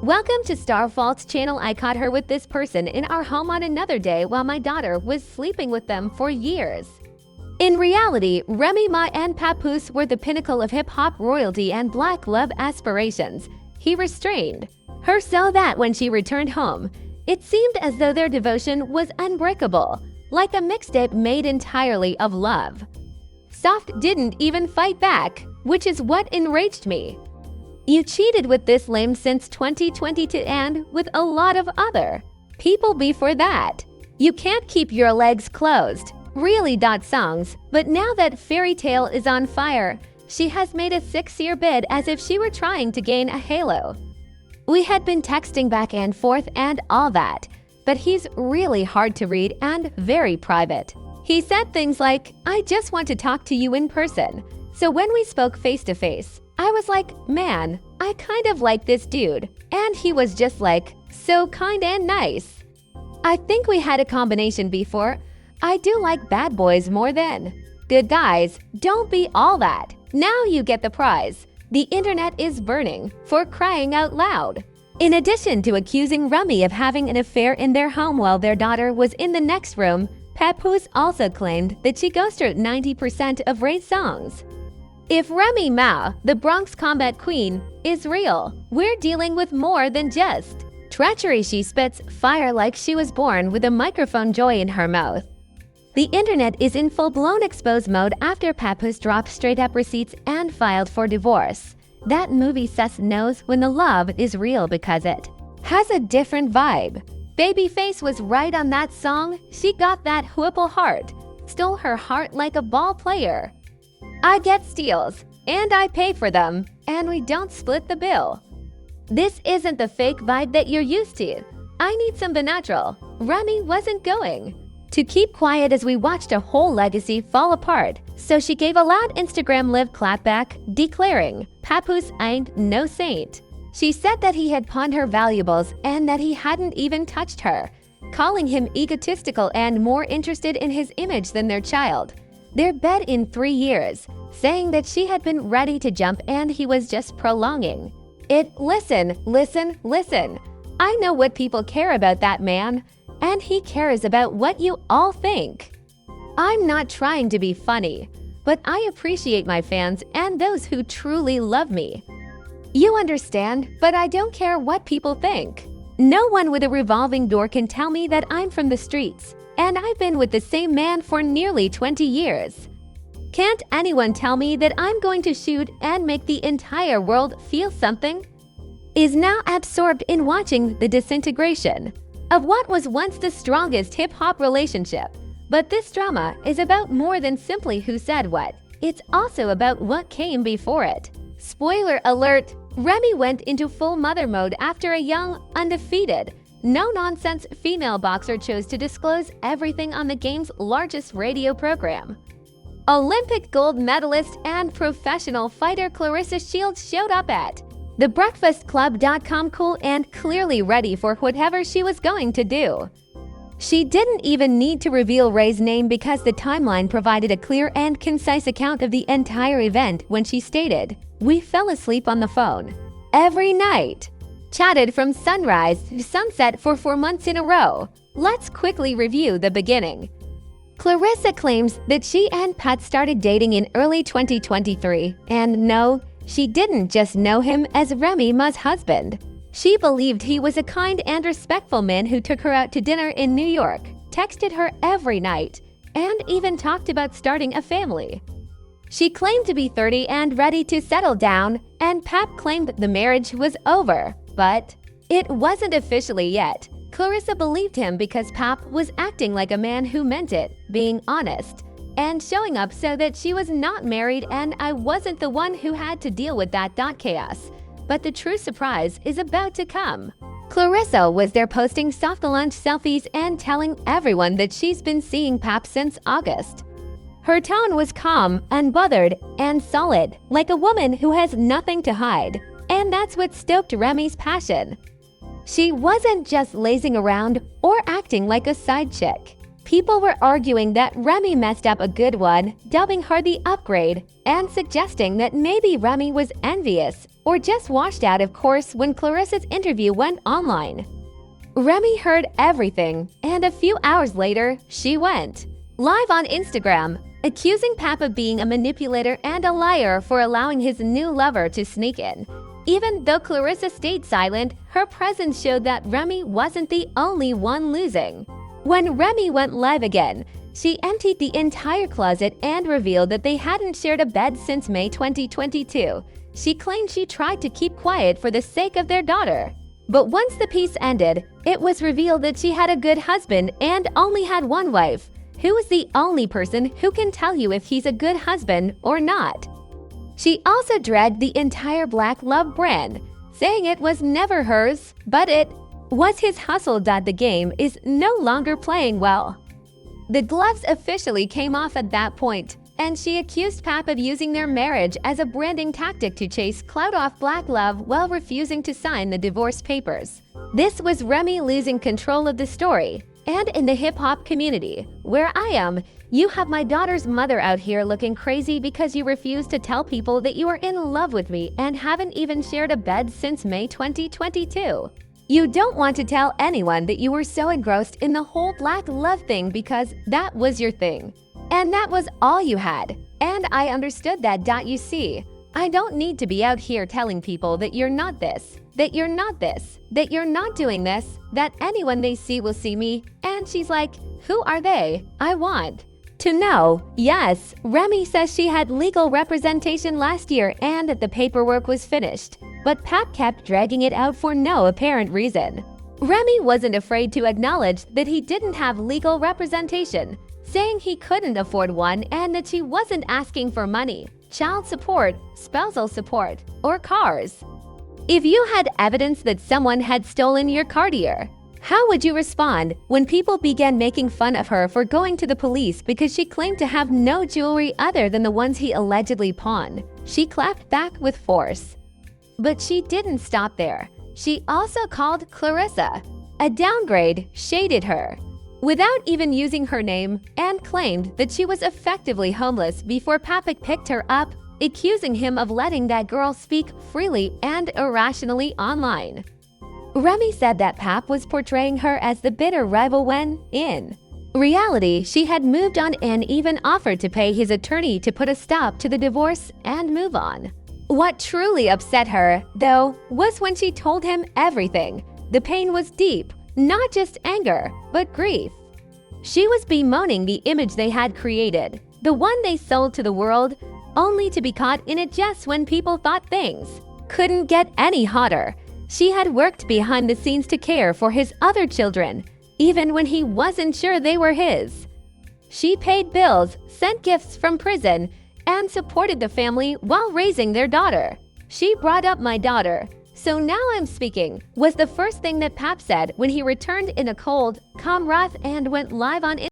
Welcome to Starfault's channel. I caught her with this person in our home on another day while my daughter was sleeping with them for years. In reality, Remy Ma and Papoose were the pinnacle of hip-hop royalty and black love aspirations. He restrained her so that when she returned home, it seemed as though their devotion was unbreakable, like a mixtape made entirely of love. Soft didn't even fight back, which is what enraged me. You cheated with this lame since 2022 and with a lot of other people before that. You can't keep your legs closed. Really. Songs, but now that Fairy Tale is on fire, she has made a 6-year bid as if she were trying to gain a halo. We had been texting back and forth and all that, but he's really hard to read and very private. He said things like, "I just want to talk to you in person." So when we spoke face to face, I was like, man, I kind of like this dude. And he was just like, so kind and nice. I think we had a combination before. I do like bad boys more than good guys. Don't be all that. Now you get the prize. The internet is burning, for crying out loud. In addition to accusing Remy of having an affair in their home while their daughter was in the next room, Papoose also claimed that she ghosted 90% of Ray's songs. If Remy Ma, the Bronx combat queen, is real, we're dealing with more than just treachery. She spits fire like she was born with a microphone joy in her mouth. The internet is in full-blown expose mode after Papoose dropped straight-up receipts and filed for divorce. That movie sus knows when the love is real because it has a different vibe. Babyface was right on that song. She got that Whipple heart, stole her heart like a ball player. I get steals, and I pay for them, and we don't split the bill. This isn't the fake vibe that you're used to. I need some natural. Remy wasn't going to keep quiet as we watched a whole legacy fall apart, so she gave a loud Instagram live clapback, declaring, "Papoose ain't no saint." She said that he had pawned her valuables and that he hadn't even touched her, calling him egotistical and more interested in his image than their child. Their bed in 3 years, saying that she had been ready to jump and he was just prolonging it. Listen. I know what people care about that man, and he cares about what you all think. I'm not trying to be funny, but I appreciate my fans and those who truly love me. You understand, but I don't care what people think. No one with a revolving door can tell me that I'm from the streets, and I've been with the same man for nearly 20 years. Can't anyone tell me that I'm going to shoot and make the entire world feel something? Is now absorbed in watching the disintegration of what was once the strongest hip-hop relationship. But this drama is about more than simply who said what. It's also about what came before it. Spoiler alert, Remy went into full mother mode after a young, undefeated, no-nonsense female boxer chose to disclose everything on the game's largest radio program. Olympic gold medalist and professional fighter Clarissa Shields showed up at thebreakfastclub.com cool and clearly ready for whatever she was going to do. She didn't even need to reveal Ray's name because the timeline provided a clear and concise account of the entire event when she stated, "We fell asleep on the phone every night. Chatted from sunrise to sunset for 4 months in a row." Let's quickly review the beginning. Clarissa claims that she and Pat started dating in early 2023, and no, she didn't just know him as Remy Ma's husband. She believed he was a kind and respectful man who took her out to dinner in New York, texted her every night, and even talked about starting a family. She claimed to be 30 and ready to settle down, and Pap claimed the marriage was over, but it wasn't officially yet. Clarissa believed him because Pap was acting like a man who meant it, being honest, and showing up so that she was not married and I wasn't the one who had to deal with that chaos. But the true surprise is about to come. Clarissa was there posting soft launch selfies and telling everyone that she's been seeing Pap since August. Her tone was calm, unbothered, and solid, like a woman who has nothing to hide. And that's what stoked Remy's passion. She wasn't just lazing around or acting like a side chick. People were arguing that Remy messed up a good one, dubbing her the upgrade, and suggesting that maybe Remy was envious or just washed out of course when Clarissa's interview went online. Remy heard everything, and a few hours later, she went live on Instagram, accusing Pap of being a manipulator and a liar for allowing his new lover to sneak in. Even though Clarissa stayed silent, her presence showed that Remy wasn't the only one losing. When Remy went live again, she emptied the entire closet and revealed that they hadn't shared a bed since May 2022. She claimed she tried to keep quiet for the sake of their daughter. But once the piece ended, it was revealed that she had a good husband and only had one wife, who is the only person who can tell you if he's a good husband or not. She also dragged the entire Black Love brand, saying it was never hers, but it was his hustle. The game is no longer playing well. The gloves officially came off at that point, and she accused Pap of using their marriage as a branding tactic to chase clout off Black Love while refusing to sign the divorce papers. This was Remy losing control of the story. And in the hip-hop community, where I am, you have my daughter's mother out here looking crazy because you refuse to tell people that you are in love with me and haven't even shared a bed since May 2022. You don't want to tell anyone that you were so engrossed in the whole Black Love thing because that was your thing. And that was all you had. And I understood that. You see, I don't need to be out here telling people that you're not this, that you're not this, that you're not doing this, that anyone they see will see me. And she's like, who are they? I want to know. Yes, Remy says she had legal representation last year and that the paperwork was finished, but Pap kept dragging it out for no apparent reason. Remy wasn't afraid to acknowledge that he didn't have legal representation, saying he couldn't afford one and that she wasn't asking for money, child support, spousal support, or cars. If you had evidence that someone had stolen your Cartier, how would you respond when people began making fun of her for going to the police because she claimed to have no jewelry other than the ones he allegedly pawned? She clapped back with force. But she didn't stop there. She also called Clarissa a downgrade, shaded her, without even using her name, and claimed that she was effectively homeless before Papik picked her up, accusing him of letting that girl speak freely and irrationally online. Remy said that Pap was portraying her as the bitter rival when, in reality, she had moved on and even offered to pay his attorney to put a stop to the divorce and move on. What truly upset her, though, was when she told him everything. The pain was deep, not just anger, but grief. She was bemoaning the image they had created, the one they sold to the world, only to be caught in it just when people thought things couldn't get any hotter. She had worked behind the scenes to care for his other children, even when he wasn't sure they were his. She paid bills, sent gifts from prison, and supported the family while raising their daughter. She brought up my daughter, so now I'm speaking, was the first thing that Pap said when he returned in a cold, calm wrath and went live on